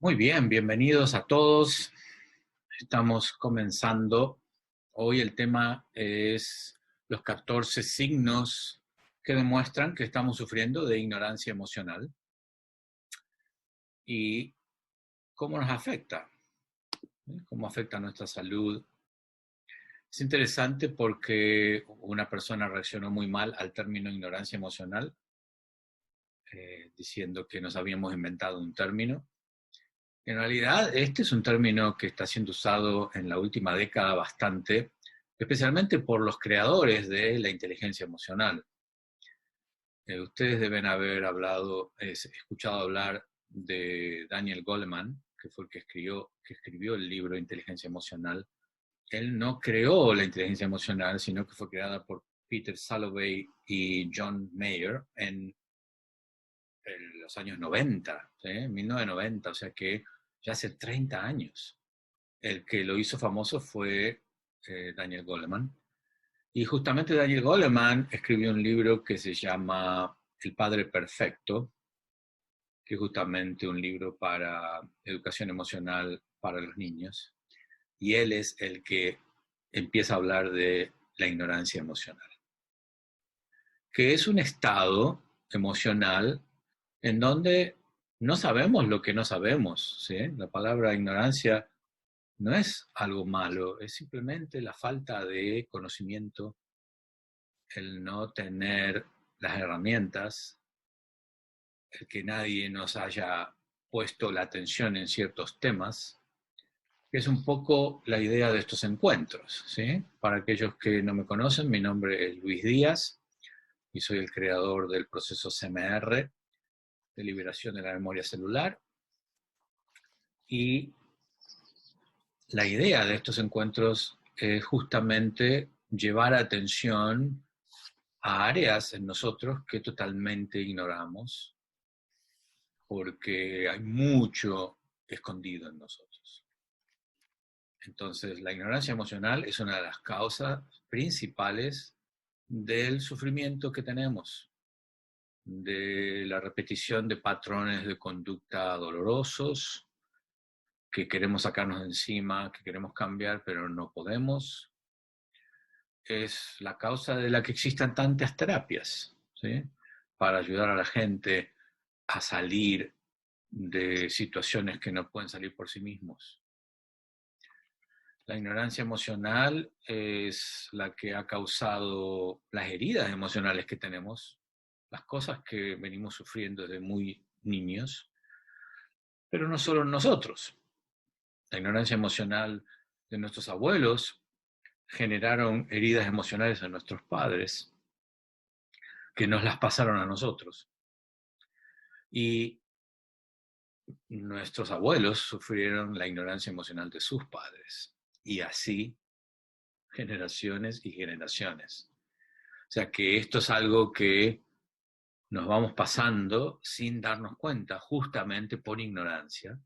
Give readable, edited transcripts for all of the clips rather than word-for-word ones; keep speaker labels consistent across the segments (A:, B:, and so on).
A: Muy bien, bienvenidos a todos. Estamos comenzando. Hoy el tema es los 14 signos que demuestran que estamos sufriendo de ignorancia emocional y cómo nos afecta, ¿eh? Cómo afecta nuestra salud. Es interesante porque una persona reaccionó muy mal al término ignorancia emocional, diciendo que nos habíamos inventado un término. En realidad, este es un término que está siendo usado en la última década bastante, especialmente por los creadores de la inteligencia emocional. Ustedes deben haber escuchado hablar de Daniel Goleman, que fue el que escribió el libro Inteligencia Emocional. Él no creó la inteligencia emocional, sino que fue creada por Peter Salovey y John Mayer en los años 90, ¿sí? 1990, o sea que ya hace 30 años. El que lo hizo famoso fue Daniel Goleman. Y justamente Daniel Goleman escribió un libro que se llama El Padre Perfecto, que es justamente un libro para educación emocional para los niños. Y él es el que empieza a hablar de la ignorancia emocional, que es un estado emocional en donde no sabemos lo que no sabemos, ¿sí? La palabra ignorancia no es algo malo, es simplemente la falta de conocimiento, el no tener las herramientas, el que nadie nos haya puesto la atención en ciertos temas, que es un poco la idea de estos encuentros, ¿sí? Para aquellos que no me conocen, mi nombre es Luis Díaz y soy el creador del proceso CMR de liberación de la memoria celular. Y la idea de estos encuentros es justamente llevar atención a áreas en nosotros que totalmente ignoramos, porque hay mucho escondido en nosotros. Entonces, la ignorancia emocional es una de las causas principales del sufrimiento que tenemos, de la repetición de patrones de conducta dolorosos, que queremos sacarnos de encima, que queremos cambiar, pero no podemos. Es la causa de la que existan tantas terapias, ¿sí? Para ayudar a la gente a salir de situaciones que no pueden salir por sí mismos. La ignorancia emocional es la que ha causado las heridas emocionales que tenemos, las cosas que venimos sufriendo desde muy niños, pero no solo nosotros. La ignorancia emocional de nuestros abuelos generaron heridas emocionales en nuestros padres que nos las pasaron a nosotros. Y nuestros abuelos sufrieron la ignorancia emocional de sus padres. Y así generaciones y generaciones. O sea que esto es algo que nos vamos pasando sin darnos cuenta, justamente por ignorancia,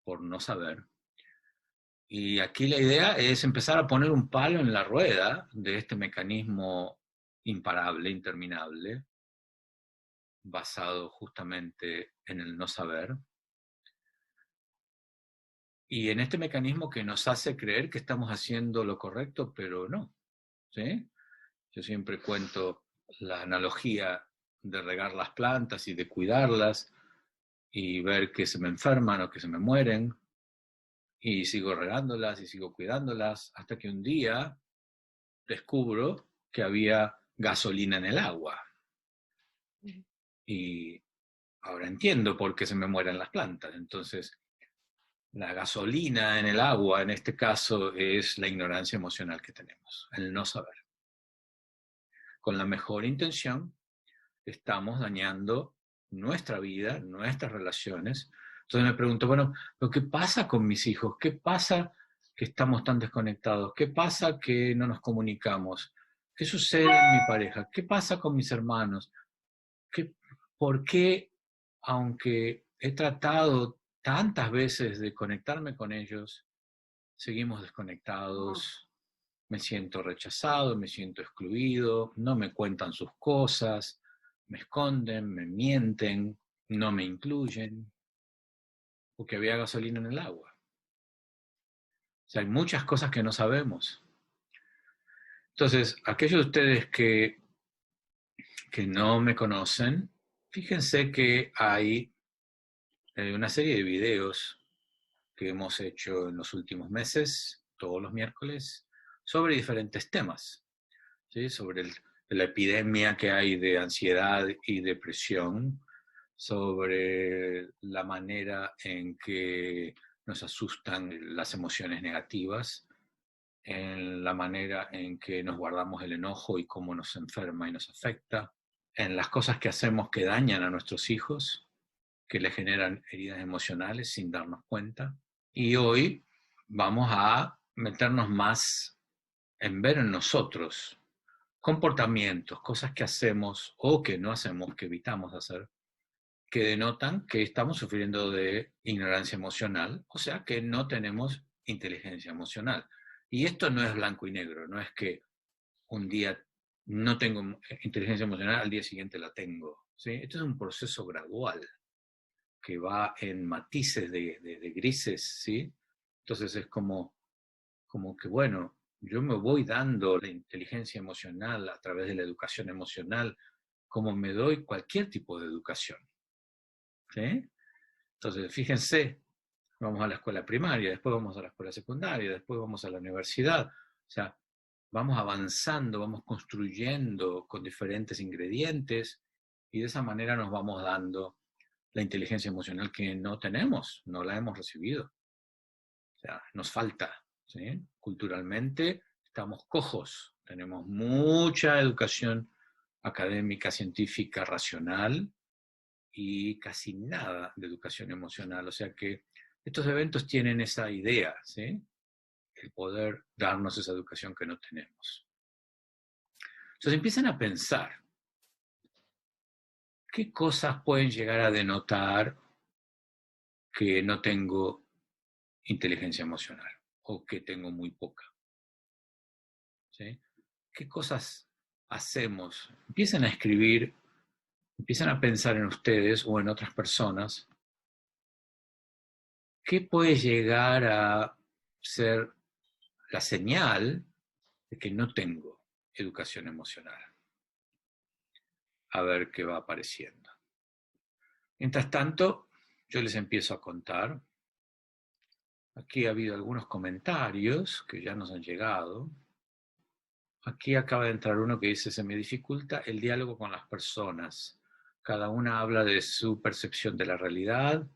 A: por no saber. Y aquí la idea es empezar a poner un palo en la rueda de este mecanismo imparable, interminable, basado justamente en el no saber, y en este mecanismo que nos hace creer que estamos haciendo lo correcto, pero no, ¿sí? Yo siempre cuento la analogía de regar las plantas y de cuidarlas y ver que se me enferman o que se me mueren, y sigo regándolas y sigo cuidándolas hasta que un día descubro que había gasolina en el agua. Y ahora entiendo por qué se me mueren las plantas. Entonces, la gasolina en el agua, en este caso, es la ignorancia emocional que tenemos, el no saber. Con la mejor intención, estamos dañando nuestra vida, nuestras relaciones. Entonces me pregunto, bueno, ¿pero qué pasa con mis hijos? ¿Qué pasa que estamos tan desconectados? ¿Qué pasa que no nos comunicamos? ¿Qué sucede en mi pareja? ¿Qué pasa con mis hermanos? ¿Qué, ¿Por qué, aunque he tratado tantas veces de conectarme con ellos, seguimos desconectados? Me siento rechazado, me siento excluido, no me cuentan sus cosas, me esconden, me mienten, no me incluyen. o que había gasolina en el agua. O sea, hay muchas cosas que no sabemos. Entonces, aquellos de ustedes que no me conocen, fíjense que hay una serie de videos que hemos hecho en los últimos meses, todos los miércoles, sobre diferentes temas, ¿sí? Sobre la epidemia que hay de ansiedad y depresión, sobre la manera en que nos asustan las emociones negativas, en la manera en que nos guardamos el enojo y cómo nos enferma y nos afecta, en las cosas que hacemos que dañan a nuestros hijos, que le generan heridas emocionales sin darnos cuenta. Y hoy vamos a meternos más en ver en nosotros comportamientos, cosas que hacemos o que no hacemos, que evitamos hacer, que denotan que estamos sufriendo de ignorancia emocional, o sea, que no tenemos inteligencia emocional. Y esto no es blanco y negro, no es que un día no tengo inteligencia emocional, al día siguiente la tengo, ¿sí? Esto es un proceso gradual que va en matices de grises, ¿sí? Entonces es como que, bueno, yo me voy dando la inteligencia emocional a través de la educación emocional, como me doy cualquier tipo de educación, ¿sí? Entonces, fíjense, vamos a la escuela primaria, después vamos a la escuela secundaria, después vamos a la universidad, o sea, vamos avanzando, vamos construyendo con diferentes ingredientes y de esa manera nos vamos dando la inteligencia emocional que no tenemos, no la hemos recibido. O sea, nos falta, ¿sí? Culturalmente estamos cojos, tenemos mucha educación académica, científica, racional y casi nada de educación emocional. O sea que estos eventos tienen esa idea, ¿sí? El poder darnos esa educación que no tenemos. Entonces empiezan a pensar, ¿qué cosas pueden llegar a denotar que no tengo inteligencia emocional o que tengo muy poca? ¿Sí? ¿Qué cosas hacemos? Empiezan a escribir, empiezan a pensar en ustedes o en otras personas. ¿Qué puede llegar a ser la señal de que no tengo educación emocional? A ver qué va apareciendo. Mientras tanto, yo les empiezo a contar. Aquí ha habido algunos comentarios que ya nos han llegado. Aquí acaba de entrar uno que dice, se me dificulta el diálogo con las personas. Cada una habla de su percepción de la realidad.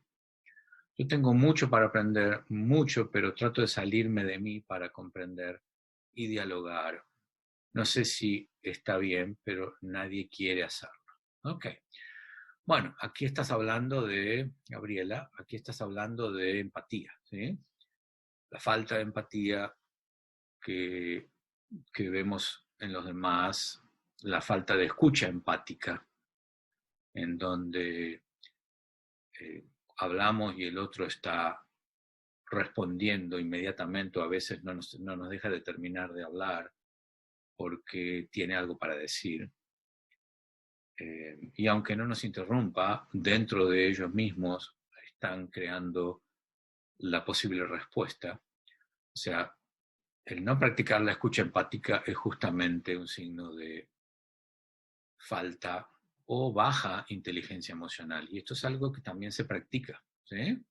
A: Yo tengo mucho para aprender, mucho, pero trato de salirme de mí para comprender y dialogar. No sé si está bien, pero nadie quiere hacerlo. Ok. Bueno, aquí estás hablando de, Gabriela, aquí estás hablando de empatía, ¿sí? La falta de empatía que vemos en los demás, la falta de escucha empática, en donde hablamos y el otro está respondiendo inmediatamente, o a veces no nos deja de terminar de hablar porque tiene algo para decir. Y aunque no nos interrumpa, dentro de ellos mismos están creando la posible respuesta. O sea, el no practicar la escucha empática es justamente un signo de falta o baja inteligencia emocional. Y esto es algo que también se practica, ¿sí?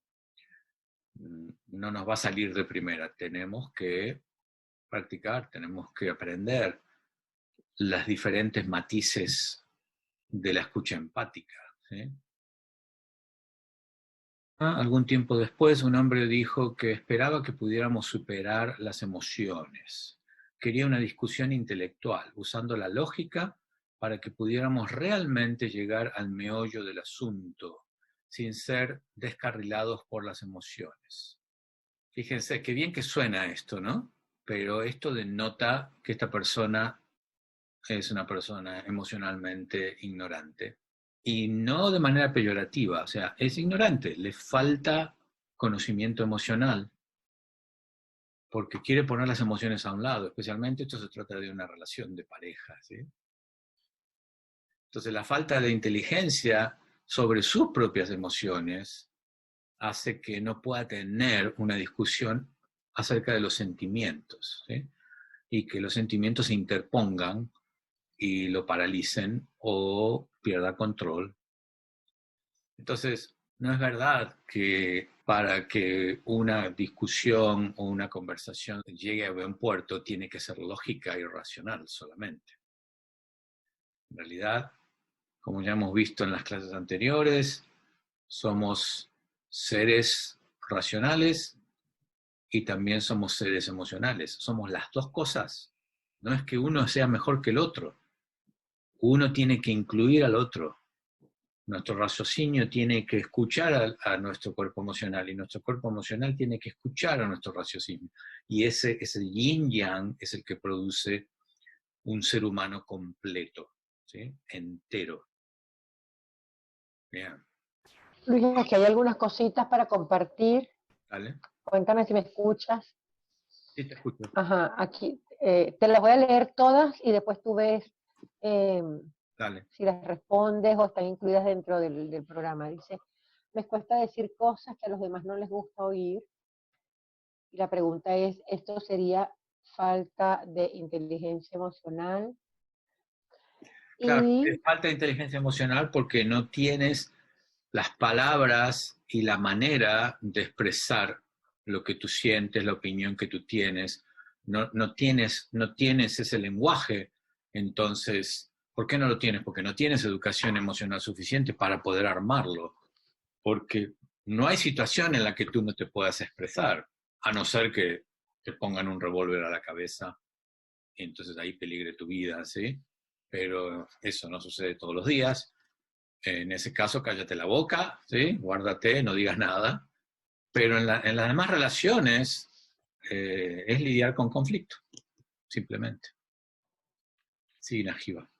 A: No nos va a salir de primera. Tenemos que practicar, tenemos que aprender las diferentes matices de la escucha empática, ¿sí? Algún tiempo después, un hombre dijo que esperaba que pudiéramos superar las emociones. Quería una discusión intelectual, usando la lógica para que pudiéramos realmente llegar al meollo del asunto, sin ser descarrilados por las emociones. Fíjense, qué bien que suena esto, ¿no? Pero esto denota que esta persona es una persona emocionalmente ignorante. Y no de manera peyorativa, o sea, es ignorante, le falta conocimiento emocional, porque quiere poner las emociones a un lado, especialmente esto se trata de una relación de pareja, ¿sí? Entonces la falta de inteligencia sobre sus propias emociones hace que no pueda tener una discusión acerca de los sentimientos, ¿sí? Y que los sentimientos se interpongan y lo paralicen o pierda control. Entonces, no es verdad que para que una discusión o una conversación llegue a buen puerto tiene que ser lógica y racional solamente. En realidad, como ya hemos visto en las clases anteriores, somos seres racionales y también somos seres emocionales. Somos las dos cosas. No es que uno sea mejor que el otro. Uno tiene que incluir al otro. Nuestro raciocinio tiene que escuchar a nuestro cuerpo emocional y nuestro cuerpo emocional tiene que escuchar a nuestro raciocinio. Y ese yin-yang es el que produce un ser humano completo, ¿sí? Entero. Bien.
B: Luis, aquí hay algunas cositas para compartir.
A: ¿Vale?
B: Cuéntame si me escuchas.
A: Sí, te escucho.
B: Ajá, aquí te las voy a leer todas y después tú ves eh,
A: Dale.
B: si las respondes o están incluidas dentro del programa. Dice, me cuesta decir cosas que a los demás no les gusta oír. Y la pregunta es, ¿esto sería falta de inteligencia emocional?
A: Claro,
B: Y
A: es falta de inteligencia emocional porque no tienes las palabras y la manera de expresar lo que tú sientes, la opinión que tú tienes. No tienes ese lenguaje. Entonces, ¿por qué no lo tienes? Porque no tienes educación emocional suficiente para poder armarlo. Porque no hay situación en la que tú no te puedas expresar, a no ser que te pongan un revólver a la cabeza, y entonces ahí peligre tu vida, ¿sí? Pero eso no sucede todos los días. En ese caso, cállate la boca, ¿sí? Guárdate, no digas nada. Pero en las demás relaciones es lidiar con conflicto, simplemente. Sí, Najiba.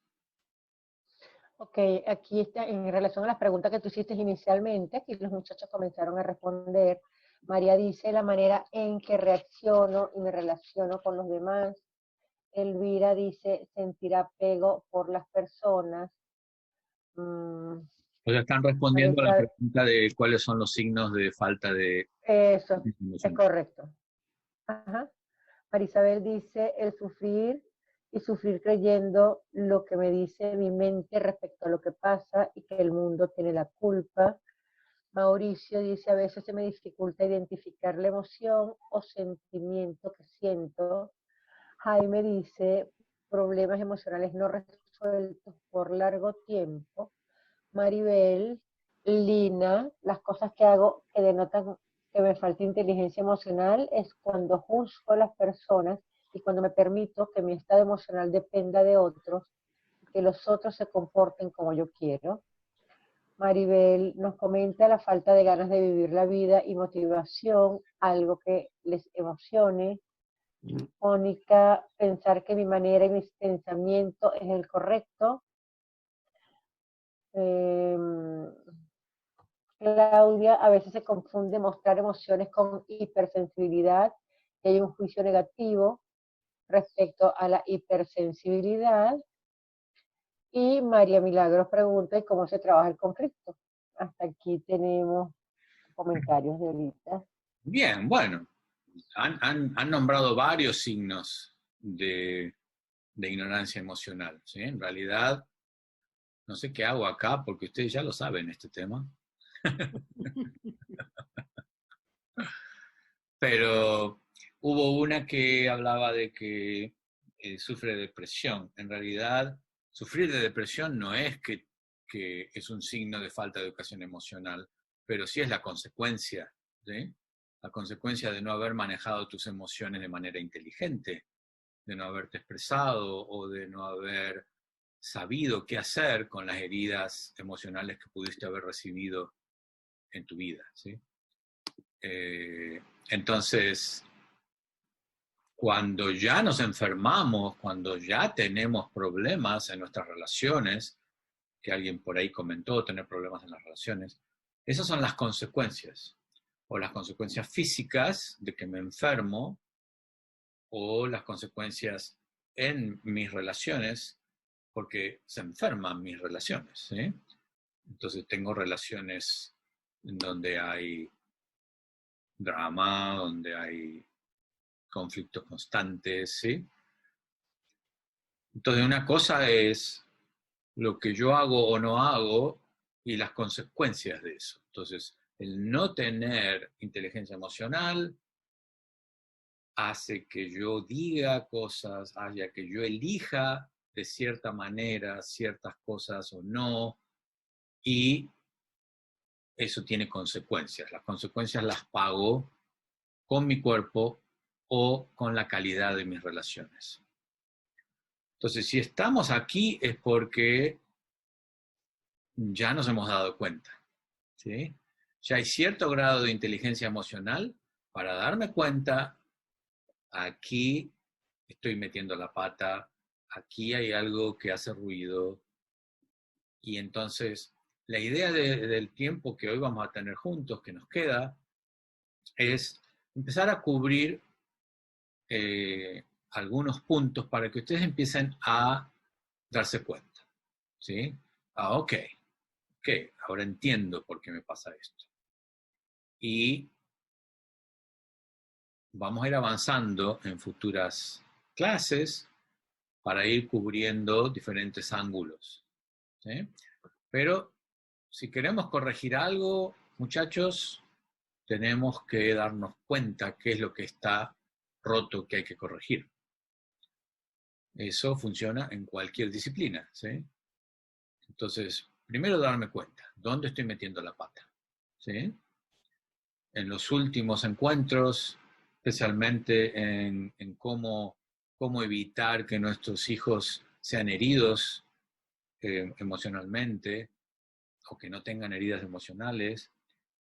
B: ok, aquí está, en relación a las preguntas que tú hiciste inicialmente, aquí los muchachos comenzaron a responder. María dice la manera en que reacciono y me relaciono con los demás. Elvira dice sentir apego por las personas. Mm,
A: O sea, están respondiendo a la
B: Marisa,
A: pregunta de cuáles son los signos de falta de
B: eso es
A: emocional.
B: correcto. Ajá. Marisabel dice el sufrir y sufrir creyendo lo que me dice mi mente respecto a lo que pasa y que el mundo tiene la culpa. Mauricio dice a veces se me dificulta identificar la emoción o sentimiento que siento. Jaime dice problemas emocionales no resueltos por largo tiempo. Maribel, Lina, las cosas que hago que denotan que me falta inteligencia emocional es cuando juzgo a las personas y cuando me permito que mi estado emocional dependa de otros, que los otros se comporten como yo quiero. Maribel nos comenta la falta de ganas de vivir la vida y motivación, algo que les emocione. Mónica, pensar que mi manera y mis pensamientos es el correcto. Eh, Claudia, a veces se confunde mostrar emociones con hipersensibilidad y hay un juicio negativo respecto a la hipersensibilidad. Y María Milagros pregunta, ¿y cómo se trabaja el conflicto? Hasta aquí tenemos comentarios de ahorita.
A: Bien, bueno, han nombrado varios signos de ignorancia emocional, ¿sí? En realidad, no sé qué hago acá porque ustedes ya lo saben este tema, pero hubo una que hablaba de que sufre depresión. En realidad, sufrir de depresión no es que es un signo de falta de educación emocional, pero sí es la consecuencia, ¿sí? La consecuencia de no haber manejado tus emociones de manera inteligente, de no haberte expresado o de no haber sabido qué hacer con las heridas emocionales que pudiste haber recibido en tu vida, ¿sí? Entonces, cuando ya nos enfermamos, cuando ya tenemos problemas en nuestras relaciones, que alguien por ahí comentó tener problemas en las relaciones, esas son las consecuencias, o las consecuencias físicas de que me enfermo, o las consecuencias en mis relaciones, porque se enferman mis relaciones, ¿sí? Entonces tengo relaciones en donde hay drama, donde hay conflictos constantes, ¿sí? Entonces, una cosa es lo que yo hago o no hago y las consecuencias de eso. Entonces, el no tener inteligencia emocional hace que yo diga cosas, haya que yo elija de cierta manera ciertas cosas o no, y eso tiene consecuencias. Las consecuencias las pago con mi cuerpo o con la calidad de mis relaciones. Entonces, si estamos aquí es porque ya nos hemos dado cuenta, ¿sí? Ya hay cierto grado de inteligencia emocional para darme cuenta, aquí estoy metiendo la pata, aquí hay algo que hace ruido, y entonces la idea del tiempo que hoy vamos a tener juntos, que nos queda, es empezar a cubrir algunos puntos para que ustedes empiecen a darse cuenta, ¿sí? Ok, ahora entiendo por qué me pasa esto. Y vamos a ir avanzando en futuras clases para ir cubriendo diferentes ángulos, ¿sí? Pero si queremos corregir algo, muchachos, tenemos que darnos cuenta qué es lo que está roto que hay que corregir. Eso funciona en cualquier disciplina, ¿sí? Entonces, primero darme cuenta, ¿dónde estoy metiendo la pata? ¿Sí? En los últimos encuentros, especialmente en cómo evitar que nuestros hijos sean heridos emocionalmente o que no tengan heridas emocionales,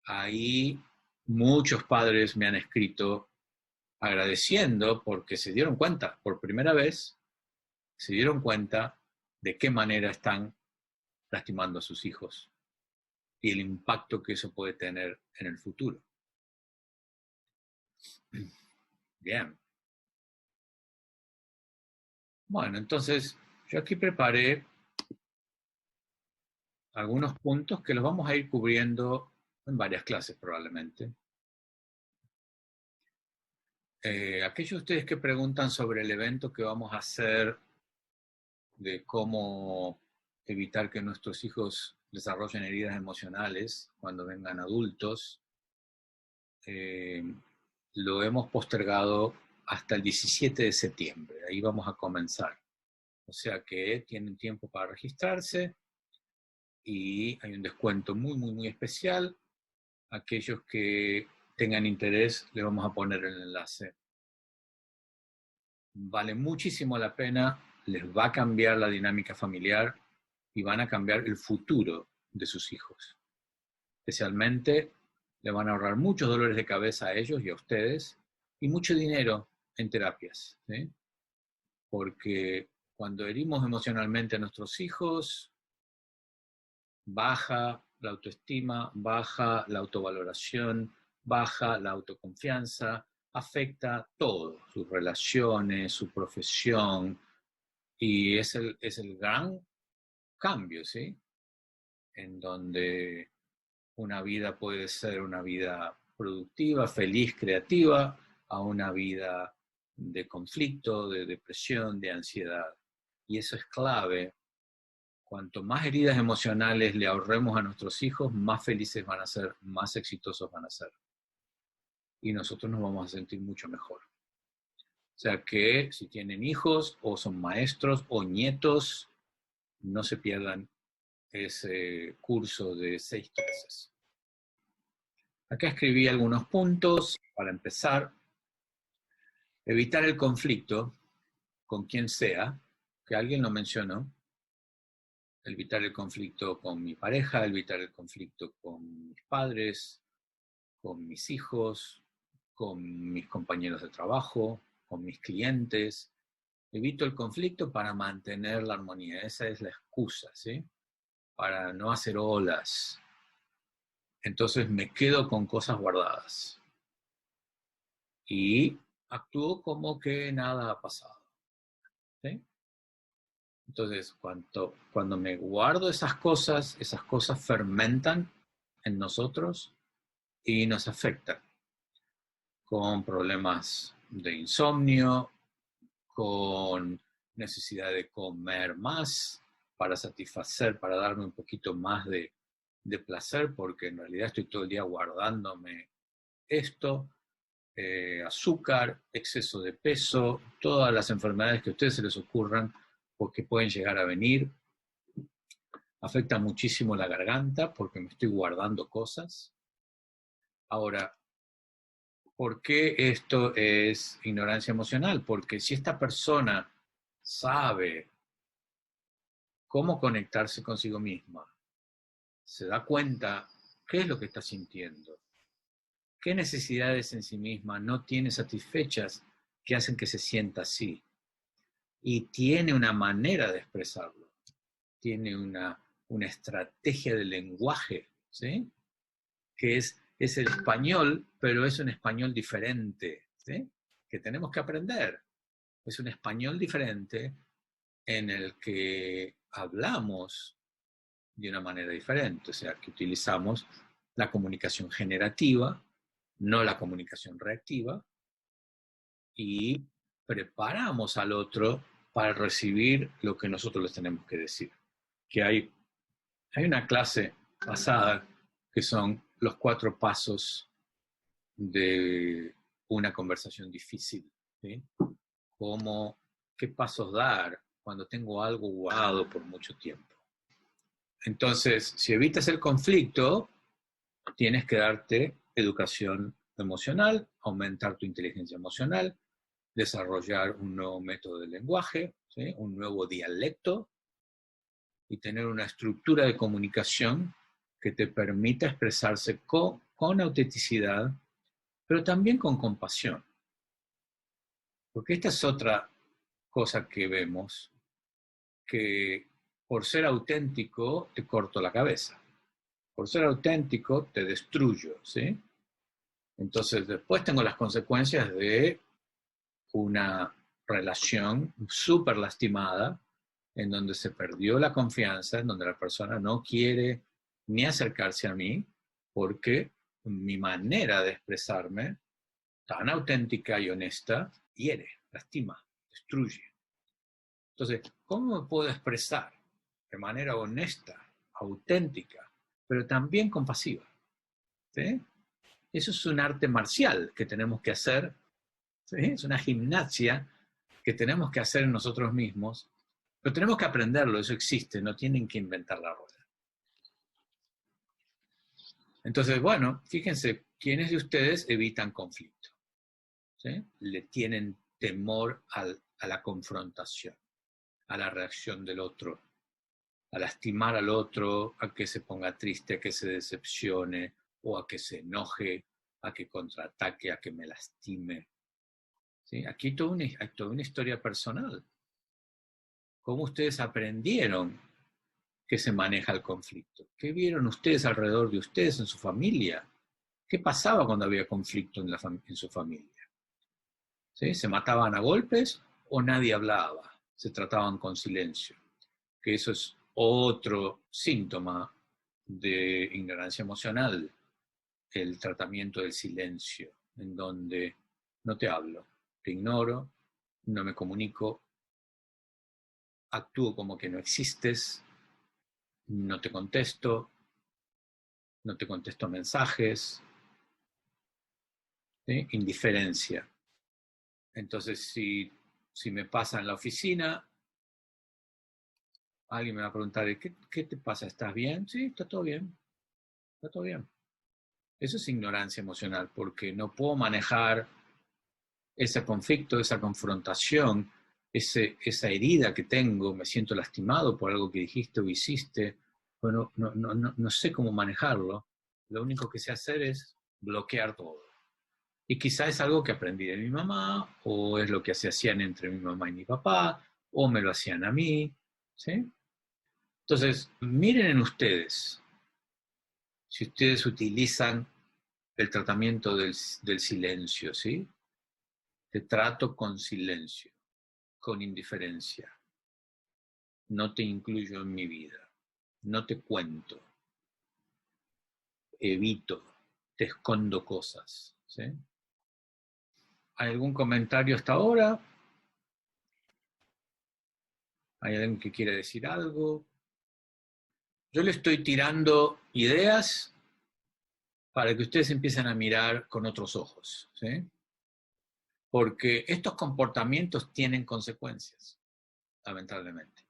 A: ahí muchos padres me han escrito agradeciendo porque se dieron cuenta, por primera vez, se dieron cuenta de qué manera están lastimando a sus hijos y el impacto que eso puede tener en el futuro. Bien. Bueno, entonces yo aquí preparé algunos puntos que los vamos a ir cubriendo en varias clases probablemente. Aquellos de ustedes que preguntan sobre el evento que vamos a hacer de cómo evitar que nuestros hijos desarrollen heridas emocionales cuando vengan adultos, lo hemos postergado hasta el 17 de septiembre. Ahí vamos a comenzar. O sea que tienen tiempo para registrarse y hay un descuento muy, muy, muy especial. Aquellos que tengan interés, le vamos a poner el enlace. Vale muchísimo la pena, les va a cambiar la dinámica familiar y van a cambiar el futuro de sus hijos. Especialmente le van a ahorrar muchos dolores de cabeza a ellos y a ustedes y mucho dinero en terapias, ¿sí? Porque cuando herimos emocionalmente a nuestros hijos, baja la autoestima, baja la autovaloración, baja la autoconfianza, afecta todo, sus relaciones, su profesión, y es el gran cambio, ¿sí? En donde una vida puede ser una vida productiva, feliz, creativa, a una vida de conflicto, de depresión, de ansiedad. Y eso es clave. Cuanto más heridas emocionales le ahorremos a nuestros hijos, más felices van a ser, más exitosos van a ser. Y nosotros nos vamos a sentir mucho mejor. O sea que si tienen hijos o son maestros o nietos, no se pierdan ese curso de 6 clases. Acá escribí algunos puntos para empezar. Evitar el conflicto con quien sea, que alguien lo mencionó. Evitar el conflicto con mi pareja, evitar el conflicto con mis padres, con mis hijos, con mis compañeros de trabajo, con mis clientes. Evito el conflicto para mantener la armonía. Esa es la excusa, ¿sí? Para no hacer olas. Entonces me quedo con cosas guardadas. Y actúo como que nada ha pasado, ¿sí? Entonces, cuando me guardo esas cosas fermentan en nosotros y nos afectan. con problemas de insomnio, con necesidad de comer más para satisfacer, para darme un poquito más de placer, porque en realidad estoy todo el día guardándome esto, azúcar, exceso de peso, todas las enfermedades que a ustedes se les ocurran, porque pueden llegar a venir. Afecta muchísimo la garganta porque me estoy guardando cosas. Ahora, ¿por qué esto es ignorancia emocional? Porque si esta persona sabe cómo conectarse consigo misma, se da cuenta qué es lo que está sintiendo, qué necesidades en sí misma no tiene satisfechas que hacen que se sienta así, y tiene una manera de expresarlo, tiene una estrategia de lenguaje, ¿sí? Que es el español, pero es un español diferente, ¿sí? Que tenemos que aprender. Es un español diferente en el que hablamos de una manera diferente, o sea, que utilizamos la comunicación generativa, no la comunicación reactiva, y preparamos al otro para recibir lo que nosotros les tenemos que decir. Que hay una clase pasada que son los 4 pasos de una conversación difícil, ¿sí? Como qué pasos dar cuando tengo algo guardado por mucho tiempo. Entonces, si evitas el conflicto, tienes que darte educación emocional, aumentar tu inteligencia emocional, desarrollar un nuevo método de lenguaje, ¿sí? Un nuevo dialecto, y tener una estructura de comunicación que te permita expresarse con autenticidad, pero también con compasión. Porque esta es otra cosa que vemos, que por ser auténtico te corto la cabeza. Por ser auténtico te destruyo, ¿sí? Entonces después tengo las consecuencias de una relación súper lastimada, en donde se perdió la confianza, en donde la persona no quiere ni acercarse a mí, porque mi manera de expresarme, tan auténtica y honesta, hiere, lastima, destruye. Entonces, ¿cómo me puedo expresar de manera honesta, auténtica, pero también compasiva? ¿Sí? Eso es un arte marcial que tenemos que hacer, ¿sí? Es una gimnasia que tenemos que hacer en nosotros mismos, pero tenemos que aprenderlo, eso existe, no tienen que inventar la rueda. Entonces, bueno, fíjense, ¿quiénes de ustedes evitan conflicto? ¿Sí? Le tienen temor a la confrontación, a la reacción del otro, a lastimar al otro, a que se ponga triste, a que se decepcione, o a que se enoje, a que contraataque, a que me lastime. ¿Sí? Aquí hay toda una historia personal. ¿Cómo ustedes aprendieron que se maneja el conflicto? ¿Qué vieron ustedes alrededor de ustedes en su familia? ¿Qué pasaba cuando había conflicto en su familia? ¿Sí? ¿Se mataban a golpes o nadie hablaba? Se trataban con silencio. Que eso es otro síntoma de ignorancia emocional, el tratamiento del silencio, en donde no te hablo, te ignoro, no me comunico, actúo como que no existes, no te contesto, no te contesto mensajes, ¿sí? Indiferencia. Entonces, si me pasa en la oficina, alguien me va a preguntar, ¿qué te pasa? ¿Estás bien? Sí, está todo bien, está todo bien. Eso es ignorancia emocional, porque no puedo manejar ese conflicto, esa confrontación, esa herida que tengo, me siento lastimado por algo que dijiste o hiciste, bueno, no sé cómo manejarlo. Lo único que sé hacer es bloquear todo. Y quizá es algo que aprendí de mi mamá, o es lo que se hacían entre mi mamá y mi papá, o me lo hacían a mí, ¿sí? Entonces, miren en ustedes, si ustedes utilizan el tratamiento del silencio, ¿sí? Te trato con silencio, con indiferencia. No te incluyo en mi vida. No te cuento. Evito. Te escondo cosas, ¿sí? ¿Hay algún comentario hasta ahora? ¿Hay alguien que quiere decir algo? Yo le estoy tirando ideas para que ustedes empiecen a mirar con otros ojos, ¿sí? Porque estos comportamientos tienen consecuencias, lamentablemente.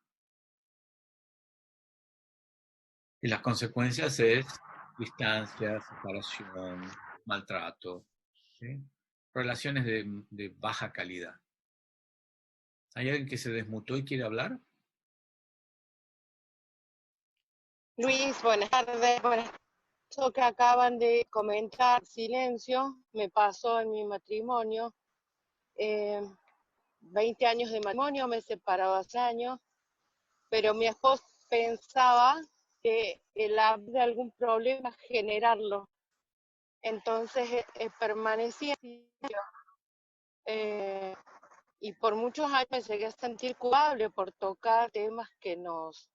A: Y las consecuencias es distancia, separación, maltrato, ¿sí? Relaciones de baja calidad. ¿Hay alguien que se desmutó y quiere hablar?
C: Luis, buenas tardes. Buenas tardes. Eso que acaban de comentar, silencio, me pasó en mi matrimonio. 20 años de matrimonio, me he separado hace años, pero mi esposo pensaba que el haber de algún problema generarlo. Entonces permanecí en silencio. Y por muchos años me llegué a sentir culpable por tocar temas que nos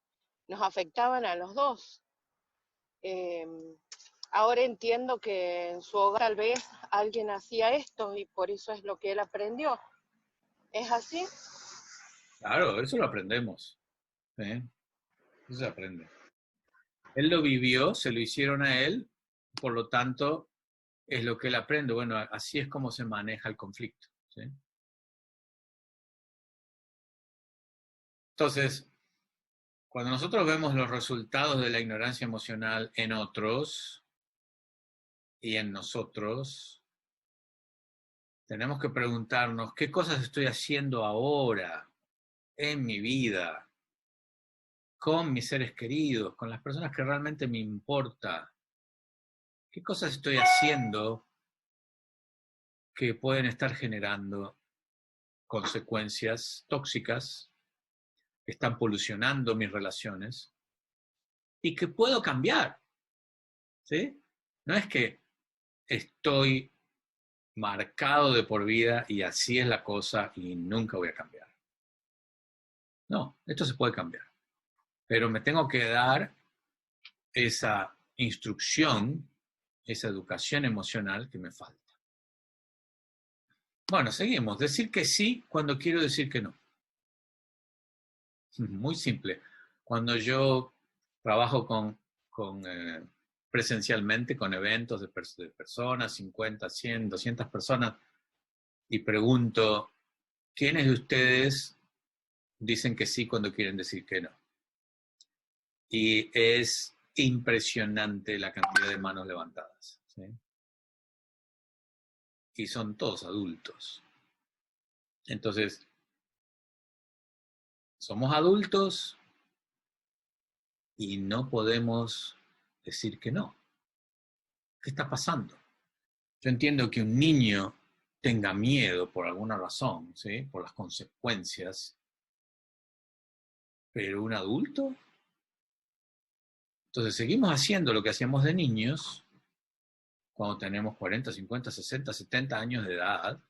C: afectaban a los dos. Ahora entiendo que en su hogar tal vez alguien hacía esto y por eso es lo que él aprendió. ¿Es así?
A: Claro, eso lo aprendemos, ¿sí? Eso se aprende. Él lo vivió, se lo hicieron a él, por lo tanto, es lo que él aprende. Bueno, así es como se maneja el conflicto, ¿sí? Entonces, cuando nosotros vemos los resultados de la ignorancia emocional en otros y en nosotros, tenemos que preguntarnos, ¿qué cosas estoy haciendo ahora en mi vida, con mis seres queridos, con las personas que realmente me importan? ¿Qué cosas estoy haciendo que pueden estar generando consecuencias tóxicas, que están polucionando mis relaciones y que puedo cambiar? ¿Sí? No es que estoy marcado de por vida y así es la cosa y nunca voy a cambiar. No, esto se puede cambiar. Pero me tengo que dar esa instrucción, esa educación emocional que me falta. Bueno, seguimos. Decir que sí cuando quiero decir que no. Muy simple. Cuando yo trabajo presencialmente con eventos de personas, 50, 100, 200 personas, y pregunto, ¿quiénes de ustedes dicen que sí cuando quieren decir que no? Y es impresionante la cantidad de manos levantadas, ¿sí? Y son todos adultos. Entonces, somos adultos y no podemos decir que no. ¿Qué está pasando? Yo entiendo que un niño tenga miedo por alguna razón, ¿sí? Por las consecuencias, pero un adulto. Entonces seguimos haciendo lo que hacíamos de niños cuando tenemos 40, 50, 60, 70 años de edad.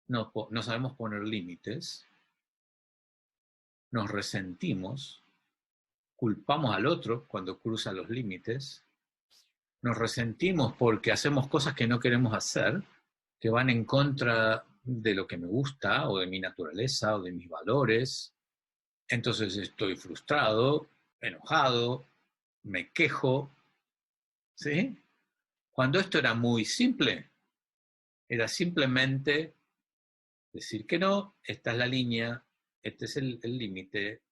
A: No sabemos poner límites, nos resentimos, culpamos al otro cuando cruza los límites, nos resentimos porque hacemos cosas que no queremos hacer, que van en contra de lo que me gusta o de mi naturaleza o de mis valores. Entonces estoy frustrado, enojado, me quejo, ¿sí? Cuando esto era muy simple, era simplemente decir que no, esta es la línea, este es el límite,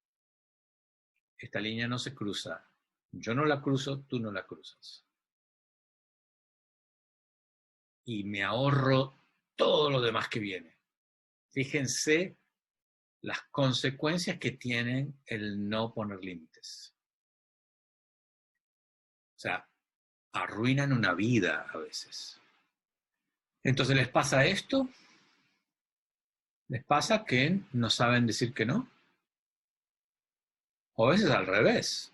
A: esta línea no se cruza, yo no la cruzo, tú no la cruzas. Y me ahorro todo lo demás que viene. Fíjense las consecuencias que tienen el no poner límites. O sea, arruinan una vida a veces. Entonces, ¿les pasa esto? ¿Les pasa que no saben decir que no? O a veces al revés.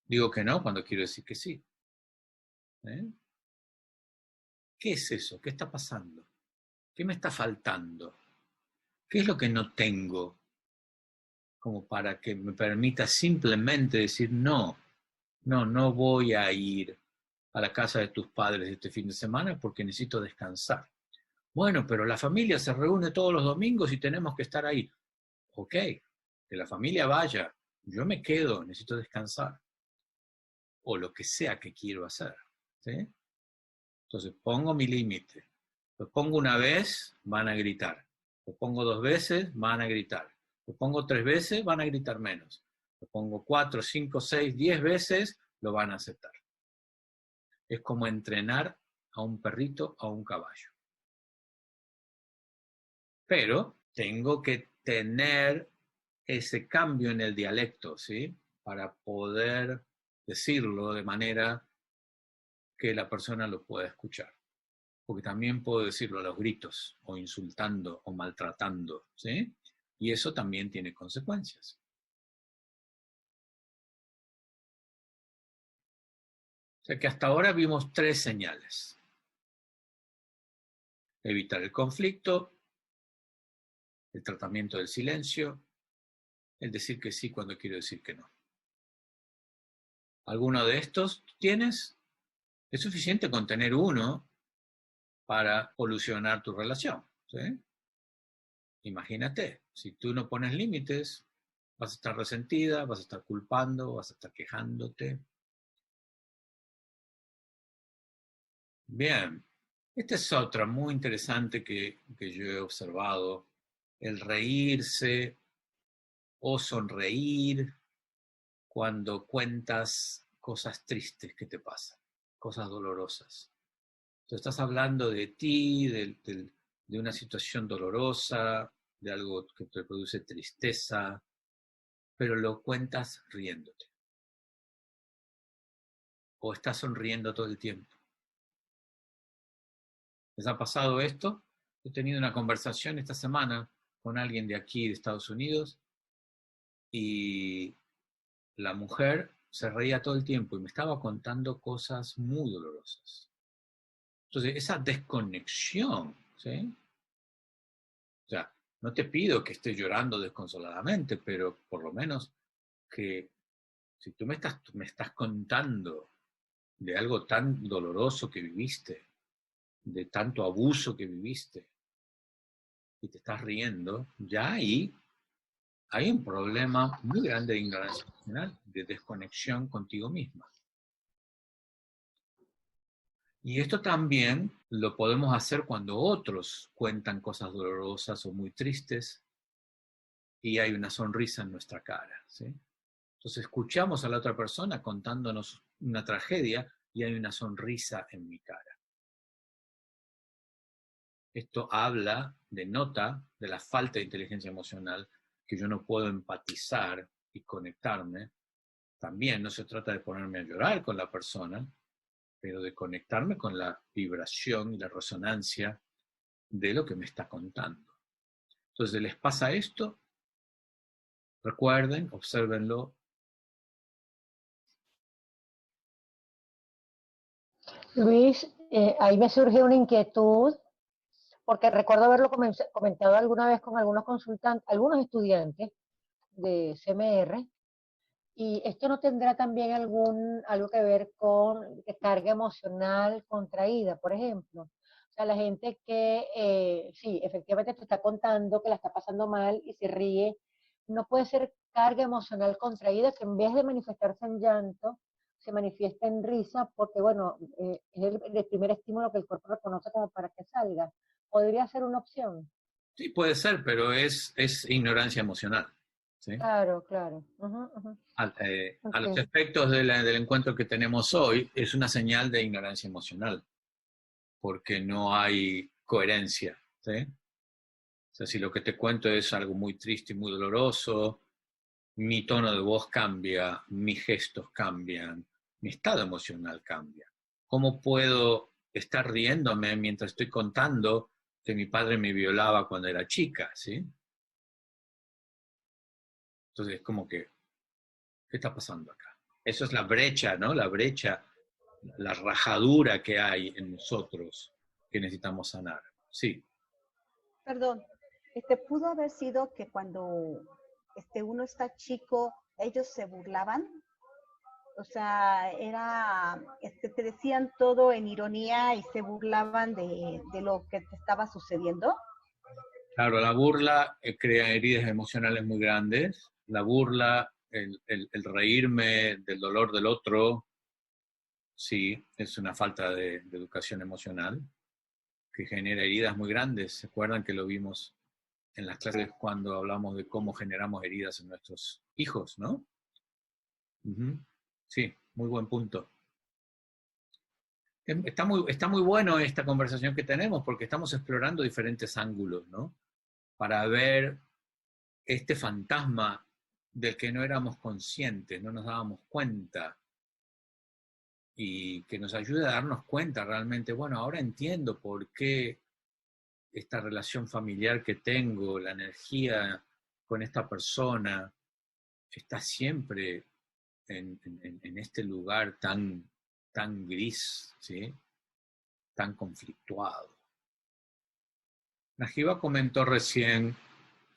A: Digo que no cuando quiero decir que sí. ¿Eh? ¿Qué es eso? ¿Qué está pasando? ¿Qué me está faltando? ¿Qué es lo que no tengo? Como para que me permita simplemente decir no, no voy a ir a la casa de tus padres este fin de semana porque necesito descansar. Bueno, pero la familia se reúne todos los domingos y tenemos que estar ahí. Ok, que la familia vaya, yo me quedo, necesito descansar. O lo que sea que quiero hacer. ¿Sí? Entonces pongo mi límite. Lo pongo una vez, van a gritar. Lo pongo 2 veces, van a gritar. Lo pongo 3 veces, van a gritar menos. Lo pongo 4, 5, 6, 10 veces, lo van a aceptar. Es como entrenar a un perrito, a un caballo. Pero tengo que tener ese cambio en el dialecto, ¿sí? Para poder decirlo de manera que la persona lo pueda escuchar. Porque también puedo decirlo a los gritos, o insultando, o maltratando, ¿sí? Y eso también tiene consecuencias. O sea que hasta ahora vimos 3 señales. Evitar el conflicto, el tratamiento del silencio, el decir que sí cuando quiero decir que no. ¿Alguno de estos tienes? Es suficiente con tener uno para solucionar tu relación, ¿sí? Imagínate, si tú no pones límites, vas a estar resentida, vas a estar culpando, vas a estar quejándote. Bien, esta es otra muy interesante que yo he observado, el reírse o sonreír cuando cuentas cosas tristes que te pasan, cosas dolorosas. Tú estás hablando de ti, de una situación dolorosa, de algo que te produce tristeza, pero lo cuentas riéndote. O estás sonriendo todo el tiempo. ¿Les ha pasado esto? He tenido una conversación esta semana con alguien de aquí, de Estados Unidos, y la mujer se reía todo el tiempo y me estaba contando cosas muy dolorosas. Entonces, esa desconexión, ¿sí? O sea, no te pido que estés llorando desconsoladamente, pero por lo menos que si tú me estás contando de algo tan doloroso que viviste, de tanto abuso que viviste, y te estás riendo, ya ahí hay un problema muy grande de ignorancia emocional, de desconexión contigo misma. Y esto también lo podemos hacer cuando otros cuentan cosas dolorosas o muy tristes y hay una sonrisa en nuestra cara, ¿sí? Entonces escuchamos a la otra persona contándonos una tragedia y hay una sonrisa en mi cara. Esto denota de la falta de inteligencia emocional, que yo no puedo empatizar y conectarme. También no se trata de ponerme a llorar con la persona, pero de conectarme con la vibración y la resonancia de lo que me está contando. Entonces, ¿les pasa esto? Recuerden, obsérvenlo.
B: Luis, ahí me surge una inquietud, porque recuerdo haberlo comentado alguna vez con algunos consultantes, algunos estudiantes de CMR, y esto no tendrá también algo que ver con carga emocional contraída, por ejemplo. O sea, la gente que sí, efectivamente te está contando que la está pasando mal y se ríe, no puede ser carga emocional contraída que en vez de manifestarse en llanto, se manifiesta en risa porque, bueno, es el primer estímulo que el cuerpo reconoce como para que salga. Podría ser una opción.
A: Sí, puede ser, pero es ignorancia emocional, ¿sí?
B: Claro, claro.
A: A los
B: Okay.
A: efectos del encuentro que tenemos hoy, es una señal de ignorancia emocional, porque no hay coherencia, ¿sí? O sea, si lo que te cuento es algo muy triste y muy doloroso, mi tono de voz cambia, mis gestos cambian, mi estado emocional cambia. ¿Cómo puedo estar riéndome mientras estoy contando que mi padre me violaba cuando era chica, ¿sí? Entonces, es como que, ¿qué está pasando acá? Eso es la brecha, ¿no? La brecha, la rajadura que hay en nosotros que necesitamos sanar. Sí.
D: Perdón, pudo haber sido que cuando uno está chico, ellos se burlaban. o sea, te decían todo en ironía y se burlaban de lo que te estaba sucediendo.
A: Claro, la burla crea heridas emocionales muy grandes. La burla, el reírme del dolor del otro, sí, es una falta de educación emocional que genera heridas muy grandes. ¿Se acuerdan que lo vimos en las clases cuando hablamos de cómo generamos heridas en nuestros hijos, ¿no? Sí, muy buen punto. Está muy bueno esta conversación que tenemos porque estamos explorando diferentes ángulos, ¿no? Para ver este fantasma del que no éramos conscientes, no nos dábamos cuenta, y que nos ayude a darnos cuenta realmente, bueno, ahora entiendo por qué esta relación familiar que tengo, la energía con esta persona, está siempre en este lugar tan gris, ¿sí? Tan conflictuado. Najiba comentó recién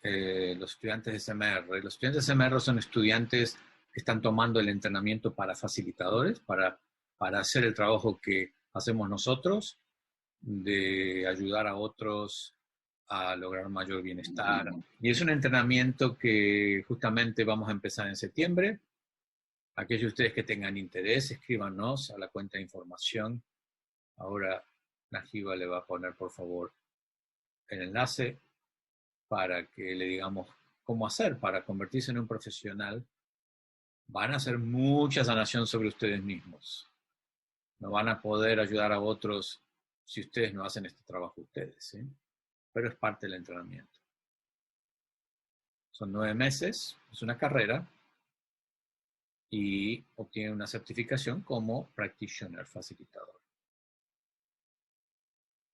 A: los estudiantes de CMR. Los estudiantes de CMR son estudiantes que están tomando el entrenamiento para facilitadores, para hacer el trabajo que hacemos nosotros, de ayudar a otros a lograr mayor bienestar. Y es un entrenamiento que justamente vamos a empezar en septiembre. Aquellos de ustedes que tengan interés, escríbanos a la cuenta de información. Ahora Najiba le va a poner, por favor, el enlace para que le digamos cómo hacer para convertirse en un profesional. Van a hacer mucha sanación sobre ustedes mismos. No van a poder ayudar a otros si ustedes no hacen este trabajo ustedes, ¿sí? Pero es parte del entrenamiento. Son 9 meses, es una carrera, y obtienen una certificación como practitioner facilitador.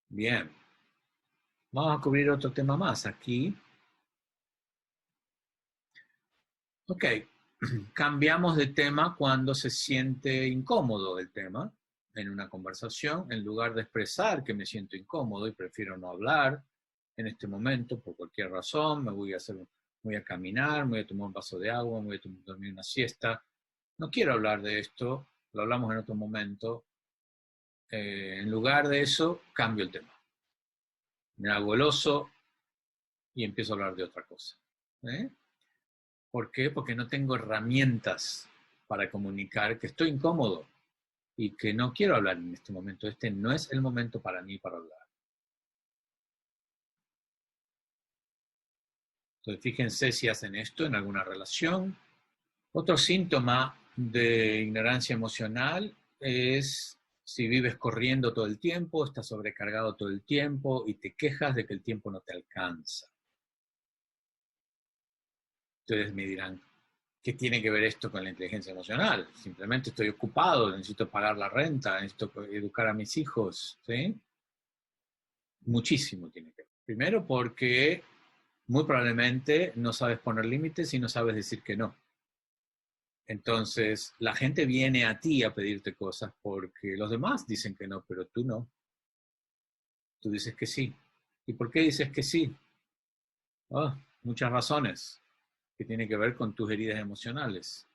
A: Bien. Vamos a cubrir otro tema más aquí. Ok. Cambiamos de tema cuando se siente incómodo el tema en una conversación. En lugar de expresar que me siento incómodo y prefiero no hablar en este momento por cualquier razón, me voy a caminar, me voy a tomar un vaso de agua, me voy a dormir una siesta. No quiero hablar de esto, lo hablamos en otro momento. En lugar de eso, cambio el tema. Me hago el oso y empiezo a hablar de otra cosa. ¿Por qué? Porque no tengo herramientas para comunicar que estoy incómodo y que no quiero hablar en este momento. Este no es el momento para mí para hablar. Entonces, fíjense si hacen esto en alguna relación. Otro síntoma de ignorancia emocional es si vives corriendo todo el tiempo, estás sobrecargado todo el tiempo y te quejas de que el tiempo no te alcanza. Ustedes me dirán, ¿qué tiene que ver esto con la inteligencia emocional? Simplemente estoy ocupado, necesito pagar la renta, necesito educar a mis hijos, ¿sí? Muchísimo tiene que ver. Primero porque muy probablemente no sabes poner límites y no sabes decir que no. Entonces, la gente viene a ti a pedirte cosas porque los demás dicen que no, pero tú no. Tú dices que sí. ¿Y por qué dices que sí? Oh, muchas razones que tienen que ver con tus heridas emocionales.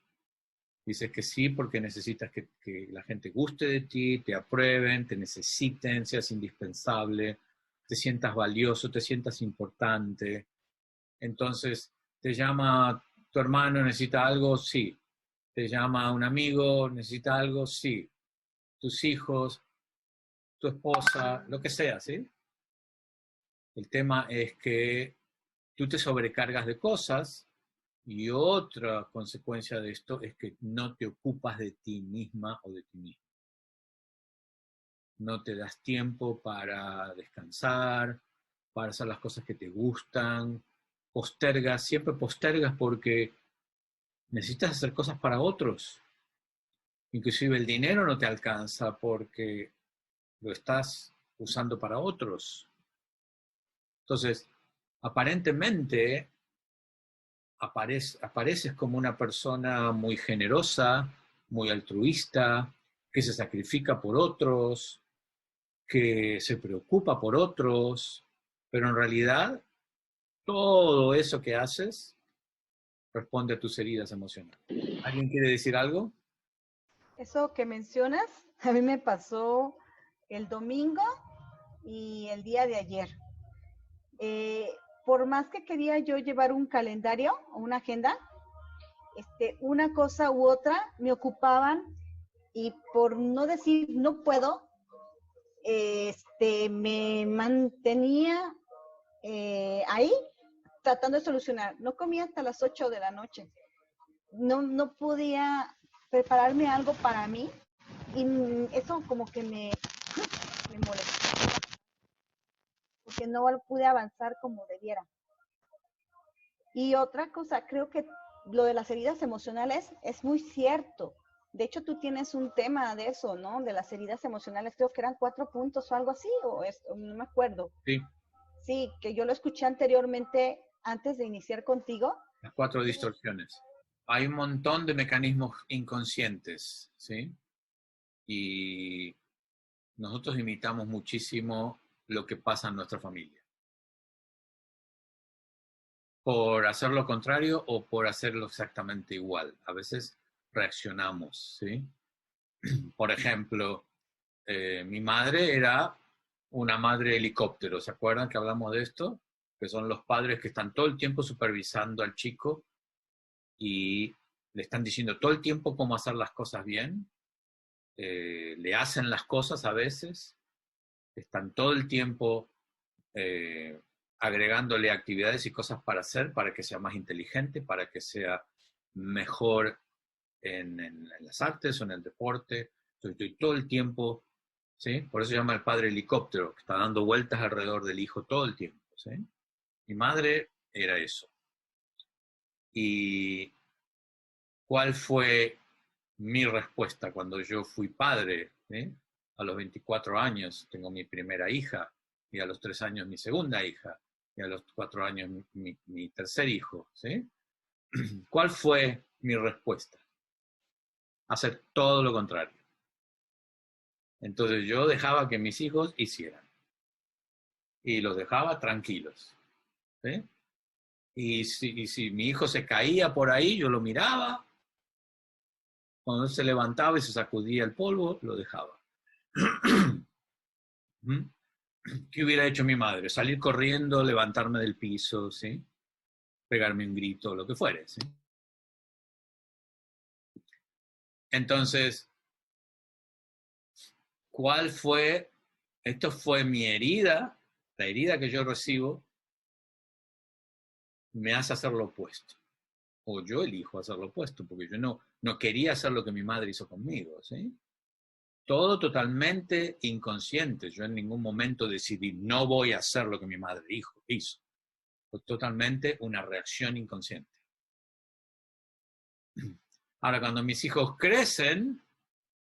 A: Dices que sí porque necesitas que la gente guste de ti, te aprueben, te necesiten, seas indispensable, te sientas valioso, te sientas importante. Entonces, te llama tu hermano, necesita algo, sí. Te llama un amigo, necesita algo, sí. Tus hijos, tu esposa, lo que sea, ¿sí? El tema es que tú te sobrecargas de cosas y otra consecuencia de esto es que no te ocupas de ti misma o de ti mismo. No te das tiempo para descansar, para hacer las cosas que te gustan, postergas, siempre postergas porque necesitas hacer cosas para otros. Inclusive el dinero no te alcanza porque lo estás usando para otros. Entonces, aparentemente apareces como una persona muy generosa, muy altruista, que se sacrifica por otros, que se preocupa por otros, pero en realidad todo eso que haces responde a tus heridas emocionales. ¿Alguien quiere decir algo?
D: Eso que mencionas, a mí me pasó el domingo y el día de ayer. Por más que quería yo llevar un calendario o una agenda, una cosa u otra me ocupaban y por no decir no puedo, me mantenía ahí tratando de solucionar. No comía hasta las 8 de la noche. No podía prepararme algo para mí y eso como que me molestó porque no pude avanzar como debiera. Y otra cosa, creo que lo de las heridas emocionales es muy cierto. De hecho, tú tienes un tema de eso, ¿no? De las heridas emocionales, creo que eran 4 puntos o algo así, no me acuerdo.
A: Sí.
D: Sí, que yo lo escuché anteriormente, antes de iniciar contigo.
A: Las 4 distorsiones. Hay un montón de mecanismos inconscientes, ¿sí? Y nosotros imitamos muchísimo lo que pasa en nuestra familia. Por hacer lo contrario o por hacerlo exactamente igual. A veces reaccionamos, ¿sí? Por ejemplo, mi madre era una madre helicóptero. ¿Se acuerdan que hablamos de esto? Que son los padres que están todo el tiempo supervisando al chico y le están diciendo todo el tiempo cómo hacer las cosas bien. Le hacen las cosas a veces. Están todo el tiempo agregándole actividades y cosas para hacer, para que sea más inteligente, para que sea mejor en las artes o en el deporte. Estoy todo el tiempo, ¿sí? Por eso se llama el padre helicóptero, que está dando vueltas alrededor del hijo todo el tiempo, ¿sí? Mi madre era eso. ¿Y cuál fue mi respuesta cuando yo fui padre? ¿Sí? A los 24 años tengo mi primera hija, y a los 3 años mi segunda hija, y a los 4 años mi tercer hijo, ¿sí? ¿Cuál fue mi respuesta? Hacer todo lo contrario. Entonces yo dejaba que mis hijos hicieran. Y los dejaba tranquilos, ¿sí? Y si mi hijo se caía por ahí, yo lo miraba. Cuando él se levantaba y se sacudía el polvo, lo dejaba. ¿Qué hubiera hecho mi madre? Salir corriendo, levantarme del piso, ¿sí? Pegarme un grito, lo que fuere, ¿sí? Entonces, ¿cuál fue? Esto fue mi herida, la herida que yo recibo, me hace hacer lo opuesto. O yo elijo hacer lo opuesto, porque yo no quería hacer lo que mi madre hizo conmigo, ¿sí? Todo totalmente inconsciente. Yo en ningún momento decidí, no voy a hacer lo que mi madre hizo. Fue totalmente una reacción inconsciente. Ahora, cuando mis hijos crecen,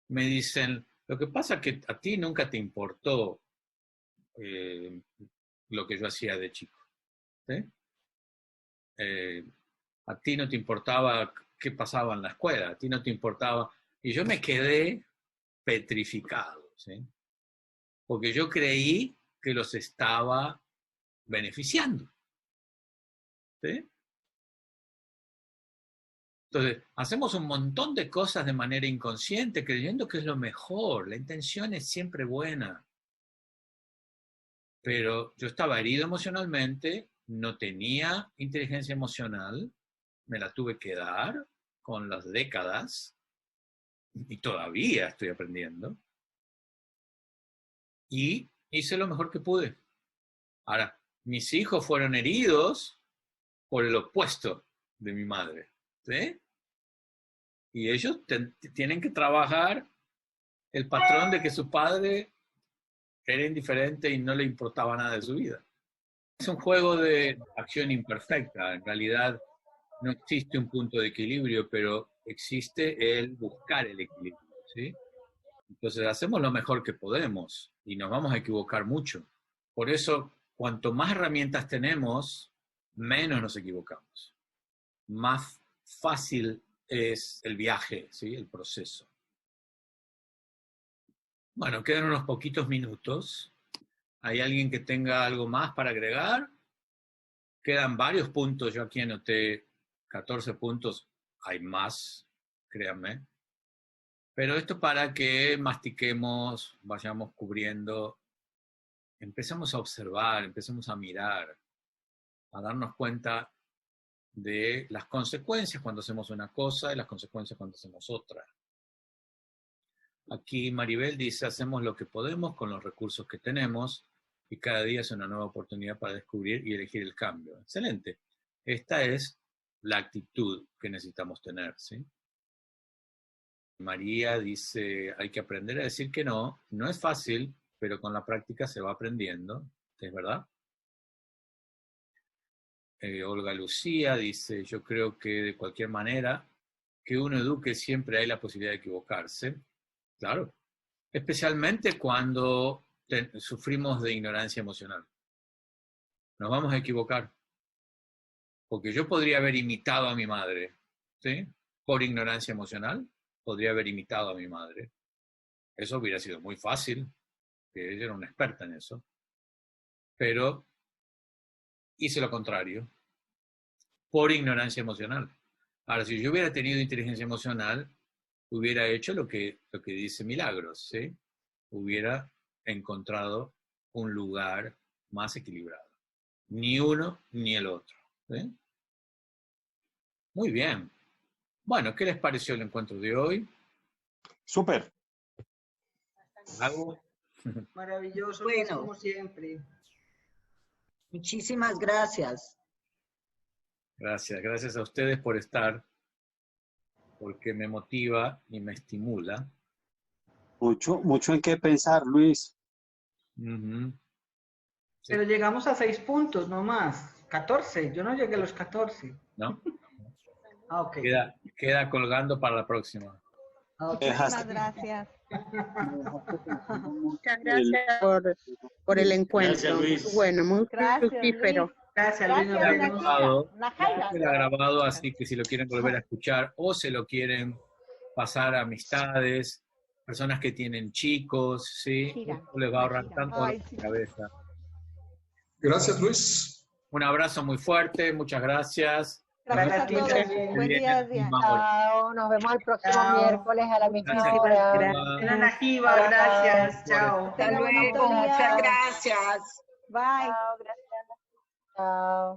A: me dicen, lo que pasa es que a ti nunca te importó lo que yo hacía de chico, ¿sí? A ti no te importaba qué pasaba en la escuela, a ti no te importaba. Y yo me quedé petrificado, ¿sí? Porque yo creí que los estaba beneficiando, ¿sí? Entonces, hacemos un montón de cosas de manera inconsciente, creyendo que es lo mejor. La intención es siempre buena. Pero yo estaba herido emocionalmente, no tenía inteligencia emocional, me la tuve que dar con las décadas, y todavía estoy aprendiendo. Y hice lo mejor que pude. Ahora, mis hijos fueron heridos por el opuesto de mi madre, ¿sí? Y ellos tienen que trabajar el patrón de que su padre era indiferente y no le importaba nada de su vida. Es un juego de acción imperfecta. En realidad no existe un punto de equilibrio, pero existe el buscar el equilibrio, ¿sí? Entonces hacemos lo mejor que podemos y nos vamos a equivocar mucho. Por eso, cuanto más herramientas tenemos, menos nos equivocamos. Más fácil es el viaje, ¿sí? El proceso. Bueno, quedan unos poquitos minutos. ¿Hay alguien que tenga algo más para agregar? Quedan varios puntos. Yo aquí anoté 14 puntos. Hay más, créanme. Pero esto para que mastiquemos, vayamos cubriendo, empecemos a observar, empecemos a mirar, a darnos cuenta de las consecuencias cuando hacemos una cosa y las consecuencias cuando hacemos otra. Aquí Maribel dice, hacemos lo que podemos con los recursos que tenemos y cada día es una nueva oportunidad para descubrir y elegir el cambio. Excelente. Esta es la actitud que necesitamos tener, ¿sí? María dice, hay que aprender a decir que no. No es fácil, pero con la práctica se va aprendiendo. ¿Es verdad? Olga Lucía dice, yo creo que de cualquier manera que uno eduque siempre hay la posibilidad de equivocarse. Claro. Especialmente cuando sufrimos de ignorancia emocional. Nos vamos a equivocar. Porque yo podría haber imitado a mi madre, ¿sí? Por ignorancia emocional, podría haber imitado a mi madre. Eso hubiera sido muy fácil, que ella era una experta en eso. Pero hice lo contrario, por ignorancia emocional. Ahora, si yo hubiera tenido inteligencia emocional, hubiera hecho lo que dice Milagros, ¿sí? Hubiera encontrado un lugar más equilibrado. Ni uno ni el otro, ¿sí? Muy bien. Bueno, ¿qué les pareció el encuentro de hoy?
E: Súper.
A: ¿Algo?
F: Maravilloso,
G: Bueno.
F: como siempre.
G: Muchísimas gracias.
A: Gracias a ustedes por estar, porque me motiva y me estimula.
E: Mucho en qué pensar, Luis.
A: Uh-huh. Sí.
F: Pero llegamos a 6 puntos, no más. 14, yo no llegué a los 14.
A: ¿No?
F: Ah, ok.
A: Queda colgando para la próxima.
F: Okay.
D: Muchas gracias.
H: Muchas gracias por el encuentro.
E: Gracias, Luis.
H: Bueno, muy
D: Gracias,
H: fructífero.
D: Luis.
F: Gracias, Luis.
D: Gracias,
F: Nos vemos.
A: Queda grabado, así que si lo quieren volver a escuchar o se lo quieren pasar a amistades, personas que tienen chicos, ¿sí?
D: Gira.
A: Esto les va a ahorrar tanto
D: Ay,
A: dolor de
D: sí.
A: cabeza.
I: Gracias, Luis.
A: Un abrazo muy fuerte, muchas gracias.
D: Gracias a todos. Buen día, día. Chao. Nos vemos el próximo
F: Chao.
D: miércoles a la misma
A: Gracias.
D: hora.
F: Gracias, Najiba, gracias. Chao.
G: Hasta luego. Muchas gracias.
D: Bye. Chao, gracias. Chao.